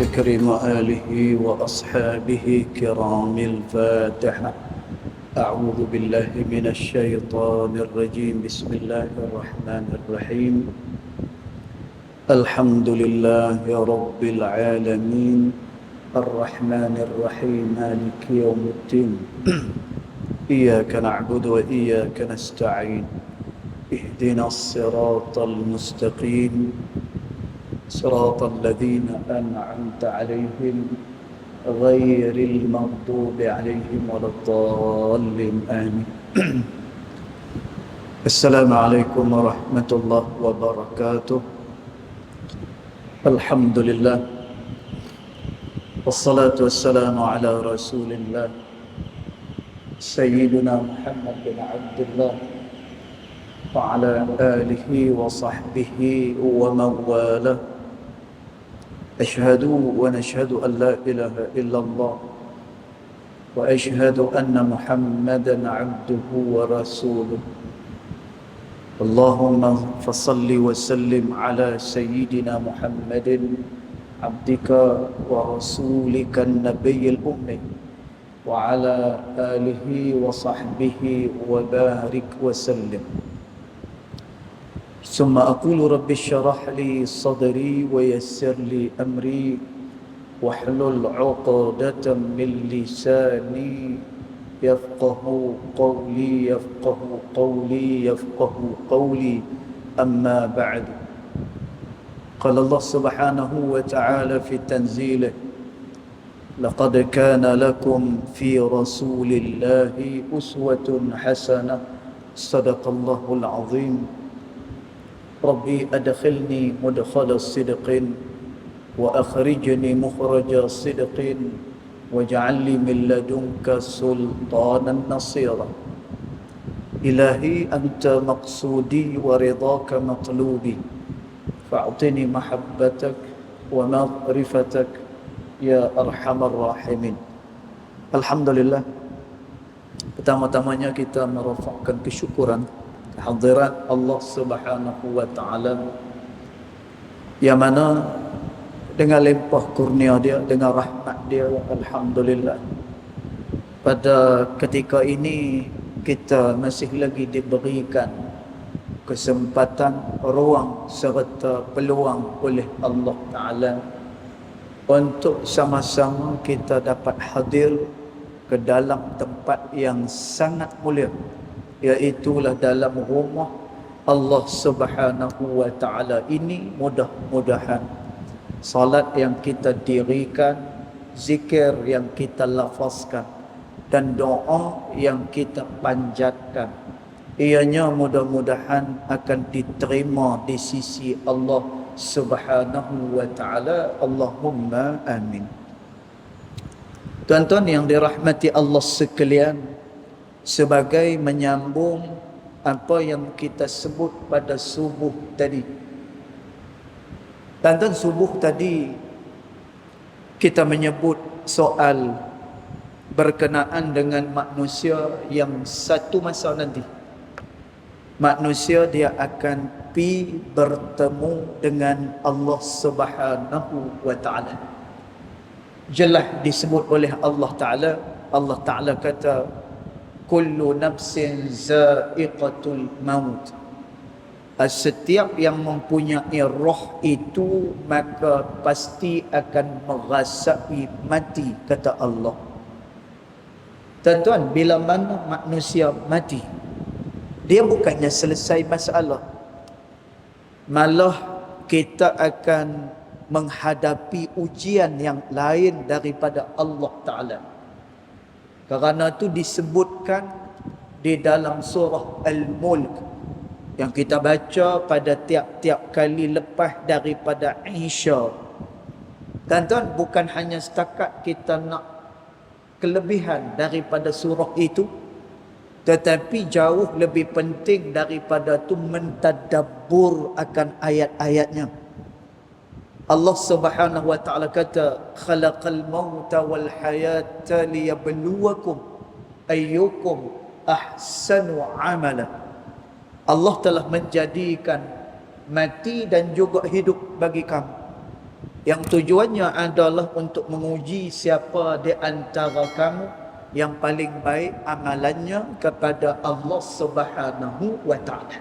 الكريم وآله وأصحابه كرام الفاتحة. أعوذ بالله من الشيطان الرجيم. بسم الله الرحمن الرحيم. الحمد لله رب العالمين الرحمن الرحيم مالك يوم الدين. إياك نعبد وإياك نستعين. اهدنا الصراط المستقيم صراط الذين أنعمت عليهم غير المغضوب عليهم ولا الضالين آمين. السلام عليكم ورحمة الله وبركاته. الحمد لله والصلاة والسلام على رسول الله سيدنا محمد بن عبد الله وعلى آله وصحبه ومن والاه. أشهد ونشهد أن لا إله إلا الله وأشهد أن محمدا عبده ورسوله. اللهم فصل وسلم على سيدنا محمد عبدك ورسولك النبي الأمي وعلى آله وصحبه وبارك وسلم. ثم أقول رب اشرح لي صدري ويسر لي أمري واحلل عقدة من لساني يفقه قولي أما بعد. قال الله سبحانه وتعالى في تنزيله: لقد كان لكم في رسول الله أسوة حسنة. صدق الله العظيم. ربي أدخلني مدخل الصدق وأخرجني مخرج الصدق واجعل لي من لدنك سلطانا نصيرا. إلهي أنت مقصودي ورضاك مطلوبي فأعطني محبتك ومغفرتك يا أرحم الراحمين. Alhamdulillah, pertama-tamanya kita merafakkan kesyukuran kehadiran Allah Subhanahu wa taala yang mana dengan limpah kurnia dia, dengan rahmat dia, alhamdulillah, pada ketika ini kita masih lagi diberikan kesempatan, ruang serta peluang oleh Allah Ta'ala untuk sama-sama kita dapat hadir ke dalam tempat yang sangat mulia, iaitulah dalam rumah Allah Subhanahu wa taala ini. Mudah-mudahan salat yang kita dirikan, zikir yang kita lafazkan dan doa yang kita panjatkan, ianya mudah-mudahan akan diterima di sisi Allah Subhanahu wa taala. Allahumma amin. Tuan-tuan yang dirahmati Allah sekalian, sebagai menyambung apa yang kita sebut pada subuh tadi. Dan subuh tadi kita menyebut soal berkenaan dengan manusia yang satu masa nanti manusia dia akan bertemu dengan Allah Subhanahu wa taala. Jelas disebut oleh Allah Taala. Allah Taala kata, kullu nafsin za'iqatul maut. Setiap yang mempunyai roh itu maka pasti akan merasai mati, kata Allah. Tuan-tuan, bila mana manusia mati, dia bukannya selesai masalah, malah kita akan menghadapi ujian yang lain daripada Allah Ta'ala. Kerana itu disebutkan di dalam surah Al-Mulk yang kita baca pada tiap-tiap kali lepas daripada Isya. Tuan-tuan, bukan hanya setakat kita nak kelebihan daripada surah itu, tetapi jauh lebih penting daripada itu mentadabbur akan ayat-ayatnya. Allah Subhanahu wa taala kata, khalaqal mauta wal hayata liyabluwakum ayyukum ahsanu amala. Allah telah menjadikan mati dan juga hidup bagi kamu Yang tujuannya adalah untuk menguji siapa di antara kamu yang paling baik amalannya kepada Allah Subhanahu wa taala.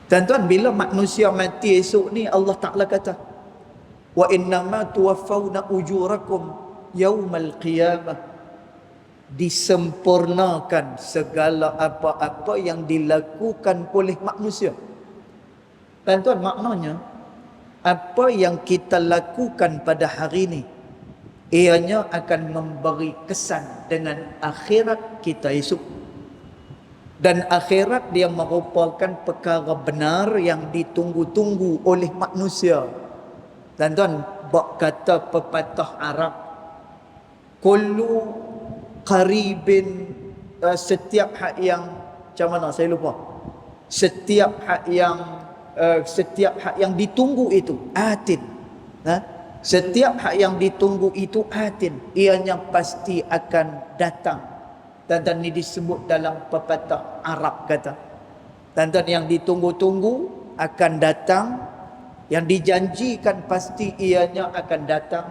Tuan-tuan, bila manusia mati esok ni, Allah Taala kata, wa innama tuwaffawna ujurakum yaumal qiyamah. Disempurnakan segala apa-apa yang dilakukan oleh manusia. Tuan-tuan, maknanya apa yang kita lakukan pada hari ini, ianya akan memberi kesan dengan akhirat kita esok. Dan akhirat dia merupakan perkara benar yang ditunggu-tunggu oleh manusia. Tuan-tuan, bak kata pepatah Arab, kullu qaribin, setiap hak yang, macam mana saya lupa, setiap hak yang ditunggu itu atin. Setiap hak yang ditunggu itu atin, ianya pasti akan datang. Dan ini disebut dalam pepatah Arab kata, dan yang ditunggu-tunggu akan datang, yang dijanjikan pasti ianya akan datang.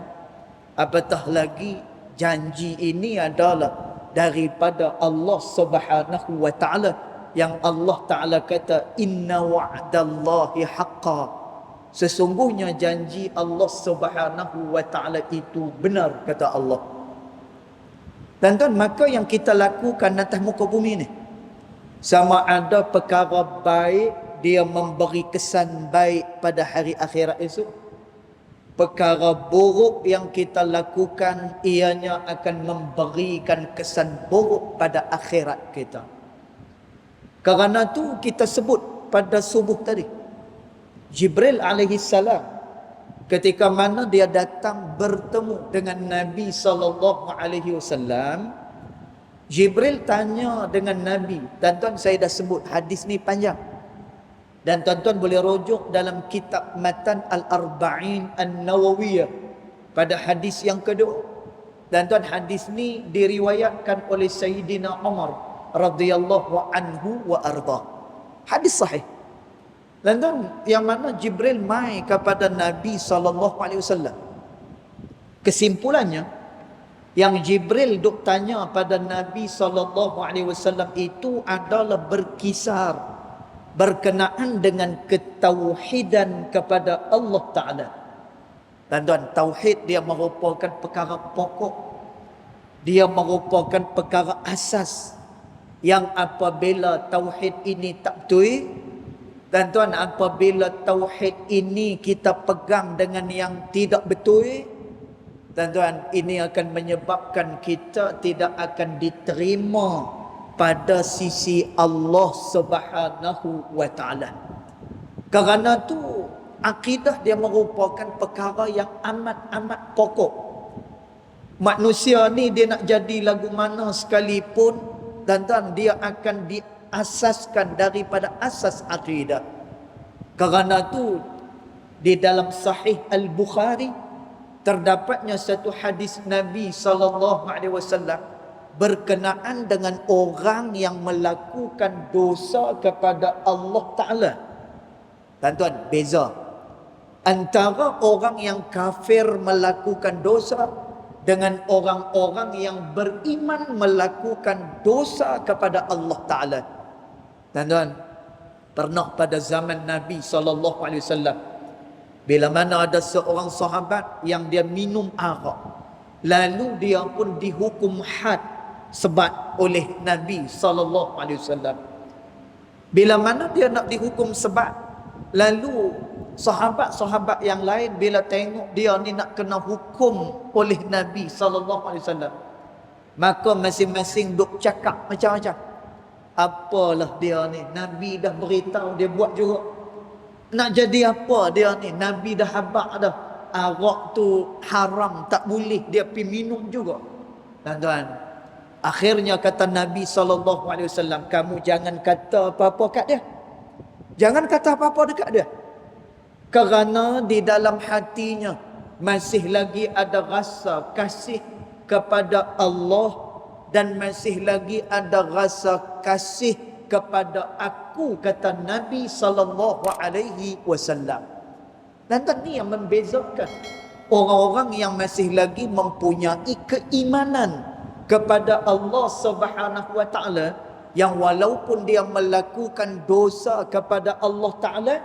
Apatah lagi janji ini adalah daripada Allah Subhanahu wa taala, yang Allah Taala kata, inna wa'dallahi haqqan. Sesungguhnya janji Allah Subhanahu wa taala itu benar, kata Allah. Tuan-tuan, maka yang kita lakukan atas muka bumi ni, sama ada perkara baik, dia memberi kesan baik pada hari akhirat esok. Perkara buruk yang kita lakukan, ianya akan memberikan kesan buruk pada akhirat kita. Kerana tu kita sebut pada subuh tadi, Jibril alaihi salam ketika mana dia datang bertemu dengan Nabi SAW, Jibril tanya dengan Nabi. Tuan-tuan, saya dah sebut hadis ni panjang, dan tuan-tuan boleh rujuk dalam kitab Matan Al-Arba'in An-Nawawiyah pada hadis yang kedua. Tuan-tuan, hadis ni diriwayatkan oleh Sayyidina Umar radhiyallahu anhu wa arda. Hadis sahih. Tuan-tuan, yang mana Jibril mai kepada Nabi SAW. Kesimpulannya, yang Jibril duk tanya pada Nabi SAW itu adalah berkisar berkenaan dengan ketauhidan kepada Allah Ta'ala. Tuan-tuan, tauhid dia merupakan perkara pokok, dia merupakan perkara asas, yang apabila tauhid ini tak betul, tuan-tuan, apabila tauhid ini kita pegang dengan yang tidak betul, tuan-tuan, ini akan menyebabkan kita tidak akan diterima pada sisi Allah Subhanahu wa taala. Kerana tu akidah dia merupakan perkara yang amat-amat pokok. Manusia ni dia nak jadi lagu mana sekalipun, tuan-tuan, dia akan asaskan daripada asas akidah. Kerana tu di dalam Sahih Al-Bukhari terdapatnya satu hadis Nabi SAW berkenaan dengan orang yang melakukan dosa kepada Allah Ta'ala. Tuan-tuan, beza antara orang yang kafir melakukan dosa dengan orang-orang yang beriman melakukan dosa kepada Allah Ta'ala. Tuan-tuan, pernah pada zaman Nabi SAW, bila mana ada seorang sahabat yang dia minum arak, lalu dia pun dihukum had sebat oleh Nabi SAW. Bila mana dia nak dihukum sebat, lalu sahabat-sahabat yang lain bila tengok dia ni nak kena hukum oleh Nabi SAW, maka masing-masing duk cakap macam-macam. Apalah dia ni, Nabi dah beritahu dia buat juga. Nak jadi apa dia ni, Nabi dah habaq dah, arak tu haram, tak boleh dia pergi minum juga. Tuan-tuan, akhirnya kata Nabi SAW, kamu jangan kata apa-apa kat dia, jangan kata apa-apa dekat dia, kerana di dalam hatinya masih lagi ada rasa kasih kepada Allah, dan masih lagi ada rasa kasih kepada aku, kata Nabi SAW. Tuan-tuan, ni yang membezakan orang-orang yang masih lagi mempunyai keimanan kepada Allah Subhanahu wa taala, yang walaupun dia melakukan dosa kepada Allah taala,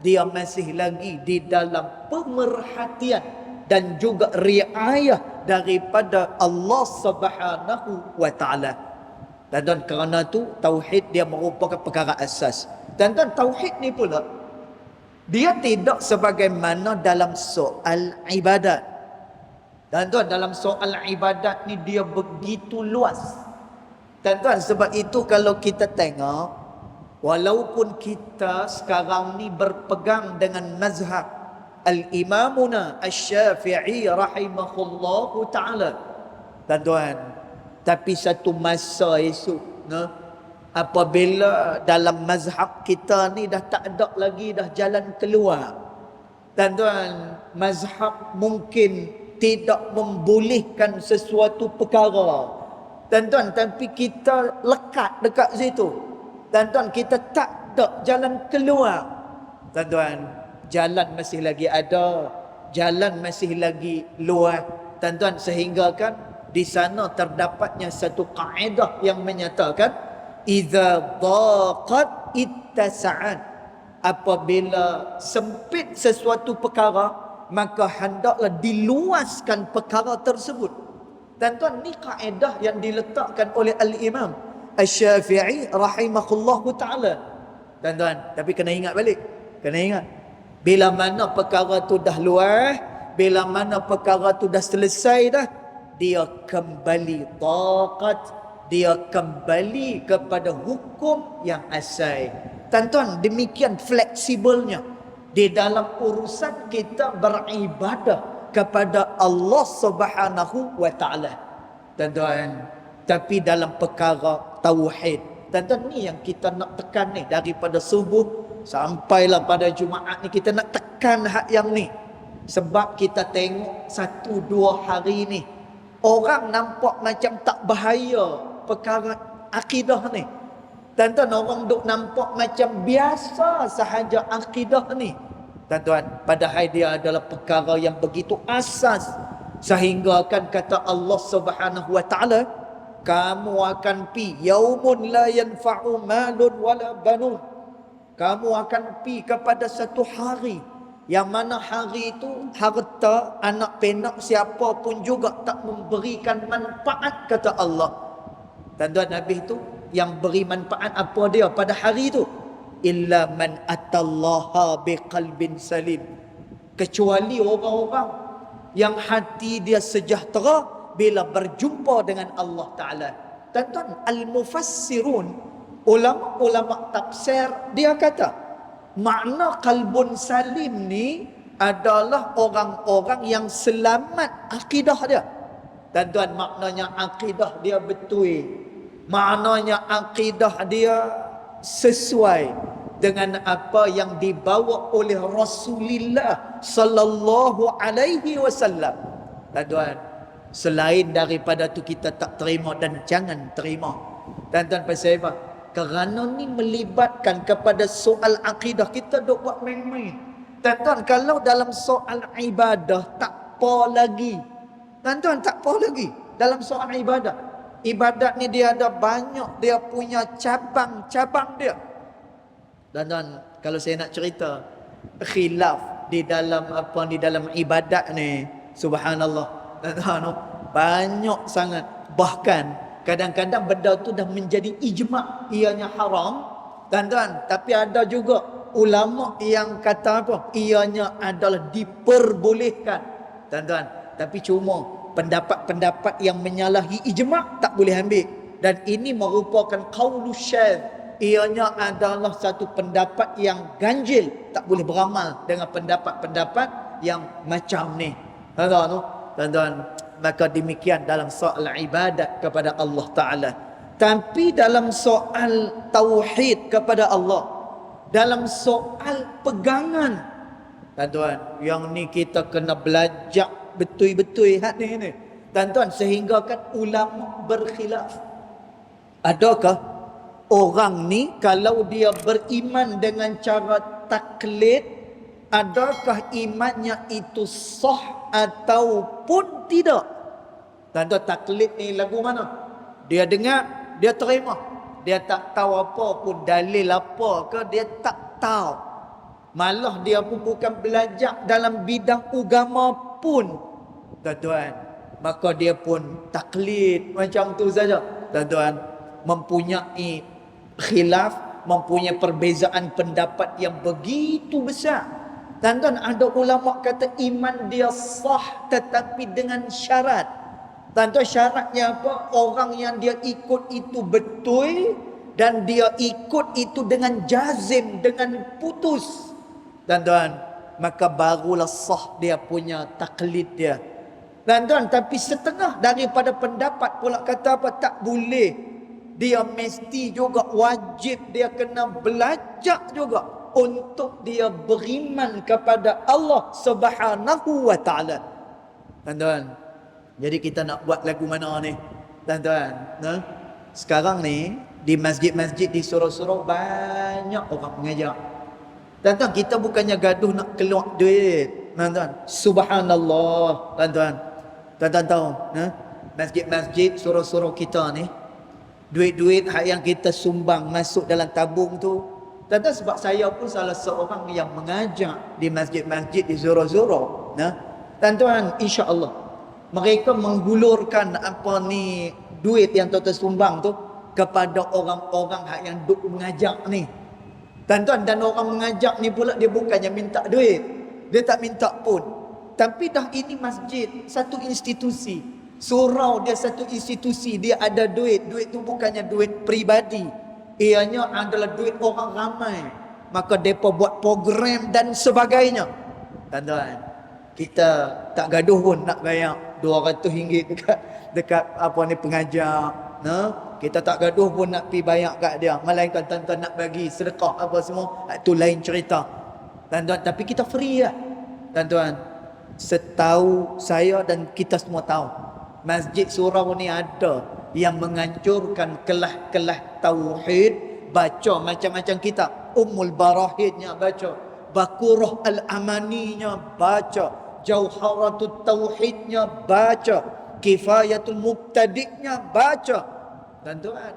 dia masih lagi di dalam pemerhatian dan juga riayah daripada Allah Subhanahu wa taala. Dan kerana tu tauhid dia merupakan perkara asas. Dan tauhid ni pula dia tidak sebagaimana dalam soal ibadat. Dan dalam soal ibadat ni dia begitu luas. Dan sebab itu kalau kita tengok, walaupun kita sekarang ni berpegang dengan mazhab Al-Imamuna Asy-Syafi'i rahimahullahu ta'ala, tuan-tuan, tapi satu masa esok, apabila dalam mazhab kita ni dah tak ada lagi dah jalan keluar, tuan-tuan, mazhab mungkin tidak membolehkan sesuatu perkara, tuan-tuan, tapi kita lekat dekat situ, tuan-tuan, kita tak ada jalan keluar, tuan-tuan, jalan masih lagi ada, jalan masih lagi luas, tuan-tuan, sehingga kan di sana terdapatnya satu kaedah yang menyatakan idza daqat ittasa'at, apabila sempit sesuatu perkara maka hendaklah diluaskan perkara tersebut. Tuan-tuan, ni kaedah yang diletakkan oleh Al-Imam Asy-Syafi'i rahimahullahu ta'ala. Tuan-tuan, tapi kena ingat balik, kena ingat, bila mana perkara tu dah luas, bila mana perkara tu dah selesai dah, dia kembali taqat, dia kembali kepada hukum yang asal. Tuan-tuan, demikian fleksibelnya di dalam urusan kita beribadah kepada Allah Subhanahu wa taala. Tuan-tuan, tapi dalam perkara tauhid, tuan-tuan, ni yang kita nak tekan ni daripada subuh sampailah pada Jumaat ni, kita nak tekan hak yang ni. Sebab kita tengok 1-2 hari ni orang nampak macam tak bahaya perkara akidah ni. Tuan-tuan, orang duk nampak macam biasa sahaja akidah ni. Tuan-tuan, padahal dia adalah perkara yang begitu asas, sehingga kan kata Allah Subhanahu wa taala, kamu akan pi yaumun la yanfa'u malun wala banun. Kamu akan pi kepada satu hari yang mana hari itu harta, anak penak, siapa pun juga tak memberikan manfaat, kata Allah. Tuan-tuan, habis tu yang beri manfaat apa dia pada hari itu? Illa man atallaha biqalbin salim, kecuali orang-orang yang hati dia sejahtera bila berjumpa dengan Allah Ta'ala. Tuan-tuan, al-mufassirun, ulama-ulama tafsir, dia kata makna qalbun salim ni adalah orang-orang yang selamat akidah dia. Tuan-tuan, maknanya akidah dia betul, maknanya akidah dia sesuai dengan apa yang dibawa oleh Rasulullah sallallahu alaihi wasallam. Tuan-tuan, selain daripada tu kita tak terima dan jangan terima. Tuan-tuan, pasal apa? Kerana ni melibatkan kepada soal akidah, kita duk buat main-main. Tuan-tuan, kalau dalam soal ibadah tak apa lagi. Tuan-tuan, tak apa lagi dalam soal ibadah. Ibadat ni dia ada banyak, dia punya cabang-cabang dia. Tuan-tuan, kalau saya nak cerita khilaf di dalam apa ni, dalam ibadat ni, subhanallah, tuan-tuan, banyak sangat. Bahkan kadang-kadang benda tu dah menjadi ijma' ianya haram, tuan-tuan, tapi ada juga ulama yang kata apa? Ianya adalah diperbolehkan, tuan-tuan. Tapi cuma pendapat-pendapat yang menyalahi ijma' tak boleh ambil. Dan ini merupakan qaulus syadz, ianya adalah satu pendapat yang ganjil, tak boleh beramal dengan pendapat-pendapat yang macam ni. Tuan-tuan, maka demikian dalam soal ibadat kepada Allah Ta'ala. Tapi dalam soal tauhid kepada Allah, dalam soal pegangan, tuan-tuan, yang ni kita kena belajar betul-betul hak ni. Tuan-tuan, sehingga kan ulama berkhilaf. Adakah orang ni kalau dia beriman dengan cara taklid, adakah imannya itu sah ataupun tidak. Tuan-tuan, taklid ni lagu mana? Dia dengar, dia terima. Dia tak tahu apa pun, dalil apa ke, dia tak tahu. Malah dia pun bukan belajar dalam bidang agama pun, tuan-tuan. Maka dia pun taklid macam tu saja. Tuan-tuan, mempunyai khilaf, mempunyai perbezaan pendapat yang begitu besar. Tuan-tuan, ada ulama kata iman dia sah tetapi dengan syarat. Tuan-tuan, syaratnya apa? Orang yang dia ikut itu betul dan dia ikut itu dengan jazim, dengan putus. Tuan-tuan, maka barulah sah dia punya taklid dia. Tuan-tuan, tapi setengah daripada pendapat pula kata apa? Tak boleh. Dia mesti juga wajib, dia kena belajar juga untuk dia beriman kepada Allah Subhanahu wa taala. Tuan-tuan, jadi kita nak buat lagu mana ni? Tuan-tuan, sekarang ni di masjid-masjid, di surau-surau banyak orang mengajar. Tuan-tuan, kita bukannya gaduh nak keluar duit. Tuan-tuan, subhanallah. Tuan-tuan, tuan-tuan tahu, masjid-masjid, surau-surau kita ni, duit-duit yang kita sumbang masuk dalam tabung tu. Tuan-tuan, sebab saya pun salah seorang yang mengajar di masjid-masjid, di surau-surau. Tuan-tuan, insya-Allah mereka menggulurkan apa ni duit yang tuan-tuan sumbang tu kepada orang-orang yang duk mengajar ni. Tuan-tuan, dan orang mengajar ni pula dia bukannya minta duit. Dia tak minta pun. Tapi dah ini masjid, satu institusi. Surau dia satu institusi, dia ada duit. Duit tu bukannya duit peribadi. Ianya adalah duit orang ramai. Maka mereka buat program dan sebagainya. Tuan-tuan, kita tak gaduh pun nak bayar RM200 dekat apa ni pengajar. Kita tak gaduh pun nak pi bayar kat dia. Melainkan tuan-tuan nak bagi sedekah apa semua, itu lain cerita. Tuan-tuan, tapi kita free lah. Tuan-tuan, setahu saya dan kita semua tahu, masjid surau ni ada yang menghancurkan kelah-kelah tauhid, baca macam-macam kitab. Ummul Barahidnya baca, Bakurah Al-Amaninya baca, Jauharatut Tauhidnya baca, Kifayatul Mubtadi'nya baca. Tuan-tuan,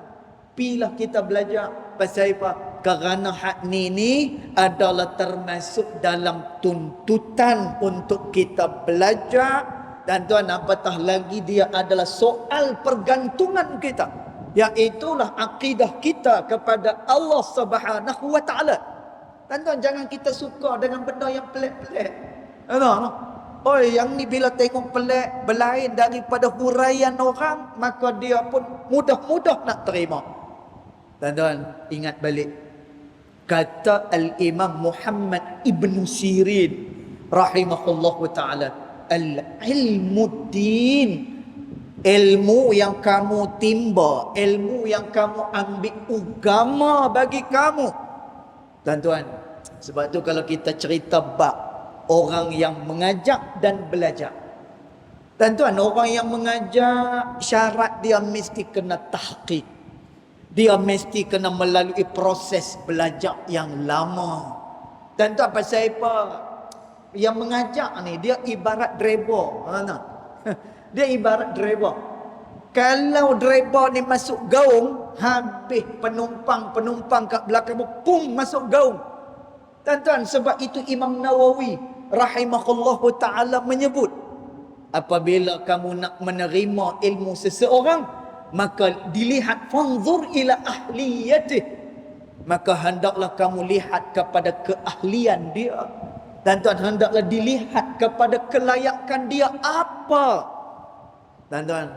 pilah kita belajar. Pasal apa? Kerana hak ni adalah termasuk dalam tuntutan untuk kita belajar. Dan tuan, apatah lagi dia adalah soal pergantungan kita, iaitulah akidah kita kepada Allah Subhanahu wa taala. Tuan-tuan, jangan kita suka dengan benda yang pelik-pelik. Oh, yang ni bila tengok pelik, berlain daripada huraian orang, maka dia pun mudah-mudah nak terima. Tuan-tuan, ingat balik kata Al-Imam Muhammad Ibn Sirin rahimahullahu ta'ala, al-ilmu din, ilmu yang kamu timba, ilmu yang kamu ambil agama bagi kamu. Tuan-tuan, sebab tu kalau kita cerita bab orang yang mengajak dan belajar, tuan-tuan, orang yang mengajak syarat dia mesti kena tahqiq. Dia mesti kena melalui proses belajar yang lama. Tuan-tuan, pasal apa? Yang mengajak ni dia ibarat driver. Dia ibarat driver. Kalau driver ni masuk gaung, habis penumpang kat belakang pum masuk gaung. Tuan-tuan, sebab itu Imam Nawawi rahimahullahu ta'ala menyebut, apabila kamu nak menerima ilmu seseorang, maka dilihat fanzur ila ahliyatih, maka hendaklah kamu lihat kepada keahlian dia. Tuan-tuan, hendaklah dilihat kepada kelayakan dia apa. Tuan-tuan,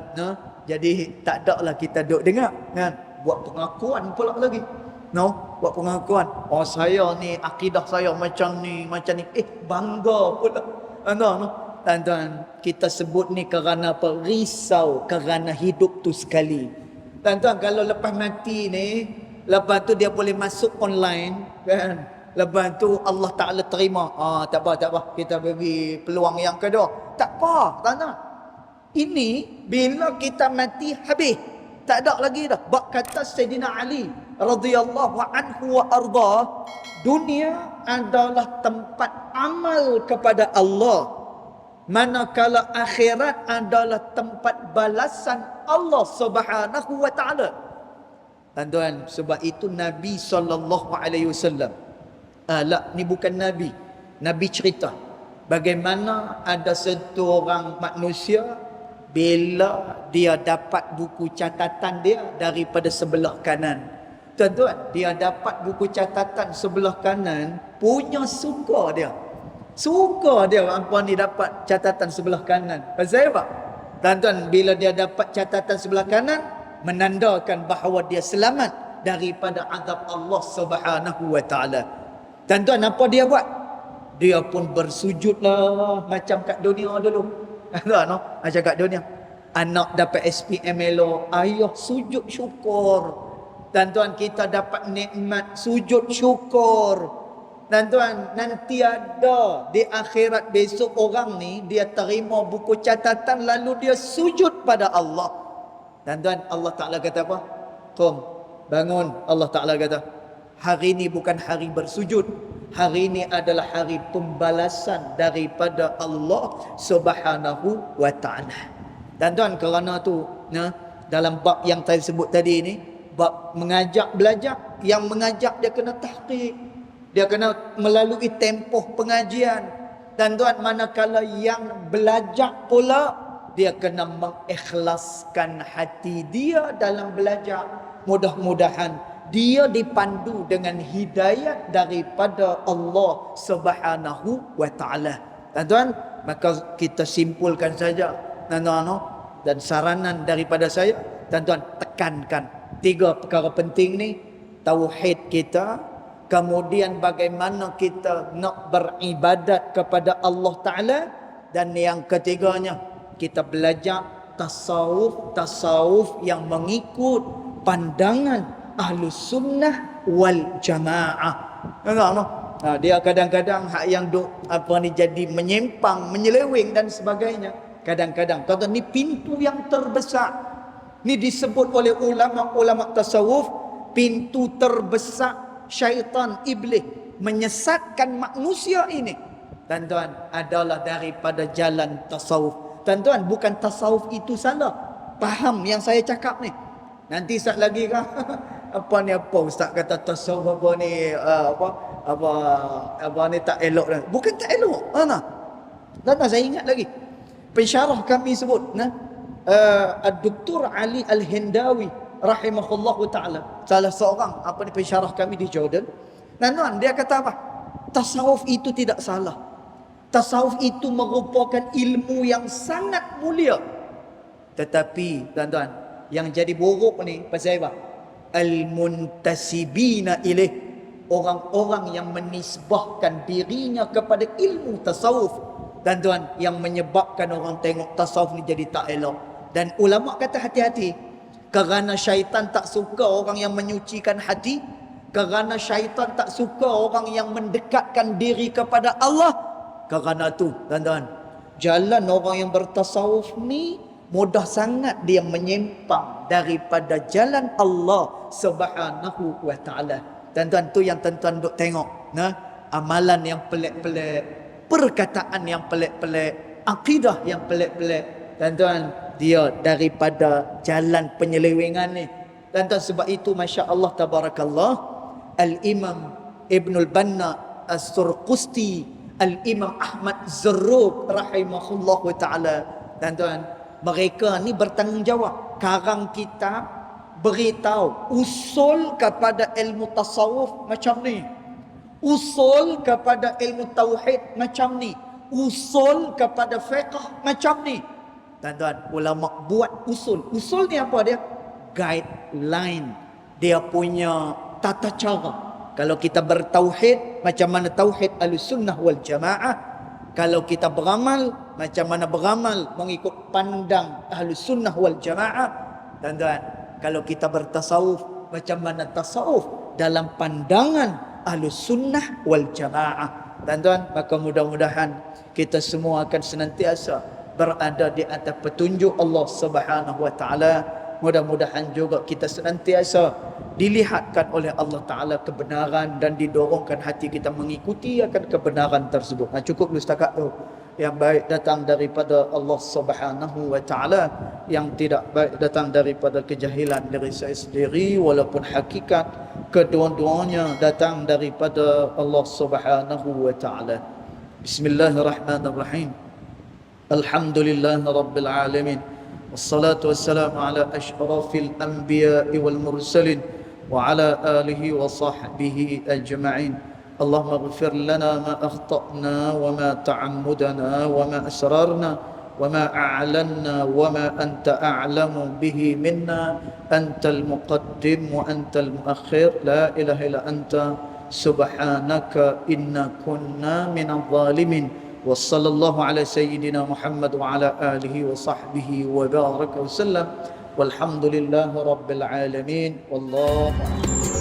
jadi tak adaklah kita duduk dengar kan, buat pengakuan pula lagi. Buat pengakuan, oh saya ni akidah saya macam ni. Bangga pula. Tuan-tuan, kita sebut ni kerana apa? Risau kerana hidup tu sekali. Tuan-tuan, kalau lepas mati ni, lepas tu dia boleh masuk online kan, lepas tu Allah Ta'ala terima, tak apa, kita bagi peluang yang kedua. Tak apa, tuan-tuan. Ini bila kita mati habis, tak ada lagi dah. Bab kata Sayyidina Ali radhiyallahu anhu wa arda, dunia adalah tempat amal kepada Allah, manakala akhirat adalah tempat balasan Allah Subhanahu wa taala. Tuan-tuan, sebab itu Nabi SAW, ni bukan Nabi. Nabi cerita bagaimana ada satu orang manusia, bila dia dapat buku catatan dia daripada sebelah kanan. Tuan-tuan, dia dapat buku catatan sebelah kanan, punya suka dia. Suka dia apa ni dapat catatan sebelah kanan. Pasal apa? Tuan-tuan, bila dia dapat catatan sebelah kanan, menandakan bahawa dia selamat daripada azab Allah Subhanahu wa taala. Tuan-tuan, apa dia buat? Dia pun bersujudlah macam kat dunia dulu. Macam kat dunia. Anak dapat SPM elok, ayah sujud syukur. Tuan-tuan, kita dapat nikmat sujud syukur. Tuan-tuan, nanti ada di akhirat besok orang ni, dia terima buku catatan lalu dia sujud pada Allah. Tuan-tuan, Allah Ta'ala kata apa? Qum, bangun. Allah Ta'ala kata, hari ini bukan hari bersujud. Hari ini adalah hari pembalasan daripada Allah Subhanahu wa ta'ala. Tuan-tuan, kerana tu, dalam bab yang saya sebut tadi ni, bab mengajak belajar, yang mengajak dia kena tahqiq, dia kena melalui tempoh pengajian. Tuan-tuan, manakala yang belajar pula, dia kena mengikhlaskan hati dia dalam belajar. Mudah-mudahan dia dipandu dengan hidayat daripada Allah Subhanahu wa taala. Tuan-tuan, maka kita simpulkan saja, tuan-tuan, dan saranan daripada saya, tuan-tuan, tekankan 3 perkara penting ni. Tauhid kita, kemudian bagaimana kita nak beribadat kepada Allah Ta'ala, dan yang ketiganya, kita belajar tasawuf yang mengikut pandangan Ahlus Sunnah wal Jamaah. Dia kadang-kadang hak yang jadi menyimpang, menyeleweng dan sebagainya. Kadang-kadang, tuan-tuan, ni pintu yang terbesar. Ni disebut oleh ulama-ulama tasawuf, pintu terbesar syaitan, iblis menyesatkan manusia ini, tuan-tuan, adalah daripada jalan tasawuf. Tuan-tuan, bukan tasawuf itu salah. Faham yang saya cakap ni. Nanti saat lagi kan apa ustaz kata tasawuf apa ni apa ni tak elok dah. Bukan tak elok. Tuan-tuan, saya ingat lagi. Pensyarah kami sebut Dr. Ali Al-Hindawi rahimahullahu taala, salah seorang pensyarah kami di Jordan. Tuan-tuan, dia kata apa? Tasawuf itu tidak salah. Tasawuf itu merupakan ilmu yang sangat mulia. Tetapi tuan-tuan, yang jadi buruk ni pasal apa? Al-muntasibina ilaih, orang-orang yang menisbahkan dirinya kepada ilmu tasawuf. Tuan-tuan, yang menyebabkan orang tengok tasawuf ni jadi tak elok. Dan ulama kata hati-hati, kerana syaitan tak suka orang yang menyucikan hati, kerana syaitan tak suka orang yang mendekatkan diri kepada Allah. Kerana tu, tuan-tuan, jalan orang yang bertasawuf ni mudah sangat dia menyimpang daripada jalan Allah Subhanahu wa taala. Tuan-tuan, tu yang tuan-tuan duk tengok, amalan yang pelik-pelik, perkataan yang pelik-pelik, akidah yang pelik-pelik. Tuan-tuan, dia daripada jalan penyelewengan ni. Tuan-tuan, sebab itu masya-Allah tabarakallah, Al-Imam Ibnul Banna As-Surqusti, Al-Imam Ahmad Zarruq rahimahullahu ta'ala, tuan-tuan, mereka ni bertanggungjawab. Karang kitab beritahu usul kepada ilmu tasawuf macam ni, usul kepada ilmu tauhid macam ni, usul kepada fiqh macam ni. Tuan-tuan, ulama buat usul. Usul ni apa dia? Guideline. Dia punya tata cara. Kalau kita bertauhid, macam mana tauhid Ahlussunnah wal Jamaah. Kalau kita beramal, macam mana beramal mengikut pandang Ahlussunnah wal Jamaah. Tuan-tuan, kalau kita bertasawuf, macam mana tasawuf dalam pandangan Ahlussunnah wal Jamaah. Tuan-tuan, maka mudah-mudahan kita semua akan senantiasa berada di atas petunjuk Allah Subhanahu wa taala. Mudah-mudahan juga kita senantiasa dilihatkan oleh Allah Ta'ala kebenaran dan didorongkan hati kita mengikuti akan kebenaran tersebut. Cukup dulu setakat tu. Yang baik datang daripada Allah Subhanahu wa Ta'ala, yang tidak baik datang daripada kejahilan diri saya sendiri, walaupun hakikat kedua-duanya datang daripada Allah Subhanahu wa Ta'ala. Bismillahirrahmanirrahim. Alhamdulillah Rabbil Alamin. Wassalatu wassalamu ala ashrafil anbiya'i wal mursalin wa ala alihi wa sahbihi ajma'in. Allahumma ighfir lana ma akhta'na wa ma ta'ammudana wa ma asrarna wa ma a'lanna wa ma anta a'lamu bihi minna. Antal muqaddim wa antal muakhir. La ilaha illa anta subhanaka inna kunna minadh dhalimin. وصلى الله على سيدنا محمد وعلى آله وصحبه وبارك وسلم والحمد لله رب العالمين والله أعلم.